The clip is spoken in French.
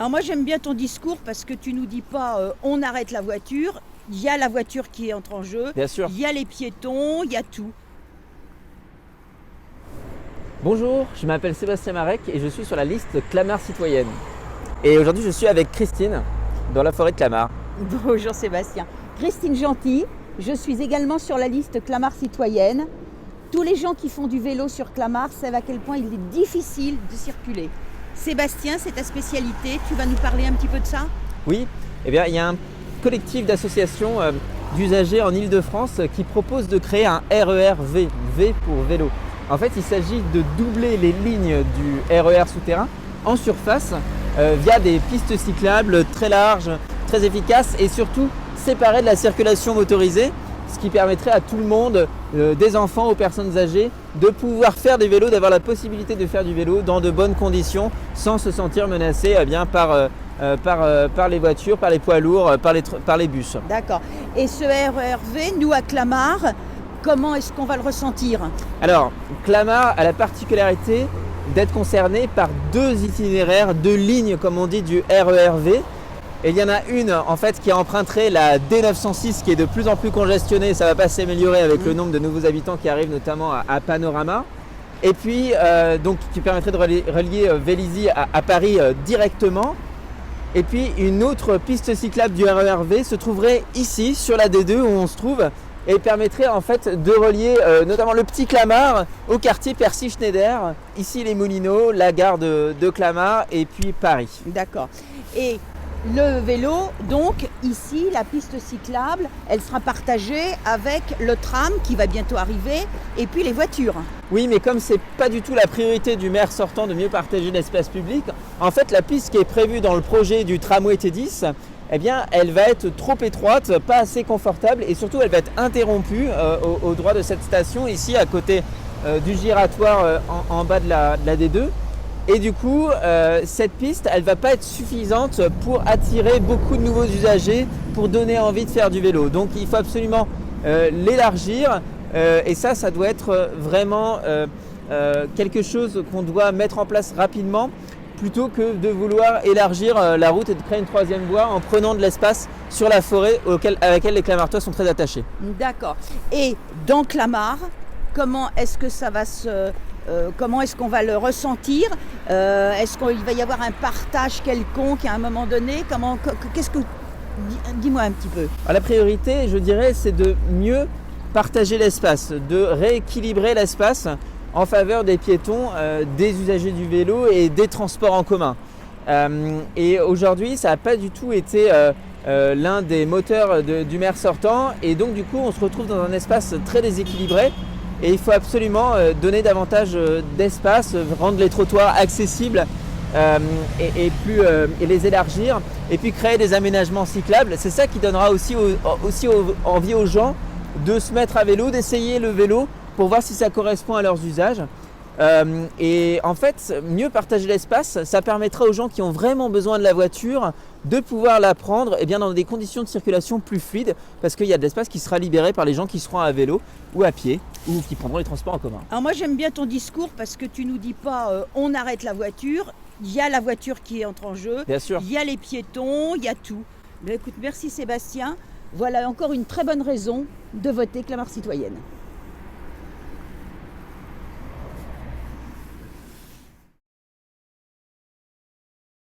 Alors moi j'aime bien ton discours parce que tu nous dis pas on arrête la voiture, il y a la voiture qui entre en jeu, Bien sûr. il y a les piétons, il y a tout. Bonjour, je m'appelle Sébastien Marek et je suis sur la liste Clamart citoyenne. Et aujourd'hui, je suis avec Christine dans la forêt de Clamart. Bonjour Sébastien. Christine Gentil, je suis également sur la liste Clamart citoyenne. Tous les gens qui font du vélo sur Clamart savent à quel point il est difficile de circuler. Sébastien, c'est ta spécialité, tu vas nous parler un petit peu de ça? Oui, eh bien, il y a un collectif d'associations d'usagers en Île-de-France qui propose de créer un RER-V, V pour vélo. En fait, il s'agit de doubler les lignes du RER souterrain en surface via des pistes cyclables très larges, très efficaces et surtout séparées de la circulation motorisée, ce qui permettrait à tout le monde, des enfants aux personnes âgées, de pouvoir faire des vélos, d'avoir la possibilité de faire du vélo dans de bonnes conditions sans se sentir menacé par les voitures, par les poids lourds, par les bus. D'accord. Et ce RER-V, nous à Clamart, comment est-ce qu'on va le ressentir? Alors, Clamart a la particularité d'être concerné par deux itinéraires, deux lignes comme on dit du RER-V. Et il y en a une en fait qui emprunterait la D906 qui est de plus en plus congestionnée, ça ne va pas s'améliorer avec le nombre de nouveaux habitants qui arrivent notamment à Panorama. Et puis donc qui permettrait de relier Vélizy à Paris directement. Et puis une autre piste cyclable du RER-V se trouverait ici sur la D2 où on se trouve et permettrait en fait de relier notamment le petit Clamart au quartier Percy-Schneider, ici les Moulineaux, la gare de Clamart et puis Paris. D'accord. Et le vélo, donc ici, la piste cyclable, elle sera partagée avec le tram qui va bientôt arriver et puis les voitures. Oui, mais comme c'est pas du tout la priorité du maire sortant de mieux partager l'espace public, en fait la piste qui est prévue dans le projet du tramway T10, eh bien, elle va être trop étroite, pas assez confortable et surtout elle va être interrompue au droit de cette station ici à côté du giratoire en bas de la D2. Et du coup, cette piste, elle ne va pas être suffisante pour attirer beaucoup de nouveaux usagers, pour donner envie de faire du vélo. Donc il faut absolument l'élargir et ça doit être vraiment quelque chose qu'on doit mettre en place rapidement plutôt que de vouloir élargir la route et de créer une troisième voie en prenant de l'espace sur la forêt à laquelle les Clamartois sont très attachés. D'accord. Et dans Clamart, comment est-ce que ça va comment est-ce qu'on va le ressentir? Est-ce qu'il va y avoir un partage quelconque à un moment donné? Dis-moi un petit peu. La priorité, je dirais, c'est de mieux partager l'espace, de rééquilibrer l'espace en faveur des piétons, des usagers du vélo et des transports en commun. Et aujourd'hui, ça n'a pas du tout été l'un des moteurs du maire sortant et donc du coup, on se retrouve dans un espace très déséquilibré. Et il faut absolument donner davantage d'espace, rendre les trottoirs accessibles et les élargir. Et puis créer des aménagements cyclables. C'est ça qui donnera aussi envie aux gens de se mettre à vélo, d'essayer le vélo pour voir si ça correspond à leurs usages. Et en fait, mieux partager l'espace, ça permettra aux gens qui ont vraiment besoin de la voiture de pouvoir la prendre dans des conditions de circulation plus fluides parce qu'il y a de l'espace qui sera libéré par les gens qui seront à vélo ou à pied ou qui prendront les transports en commun. Alors moi j'aime bien ton discours parce que tu nous dis pas on arrête la voiture, il y a la voiture qui entre en jeu, Bien sûr. il y a les piétons, il y a tout. Mais écoute, merci Sébastien, voilà encore une très bonne raison de voter Clamart citoyenne.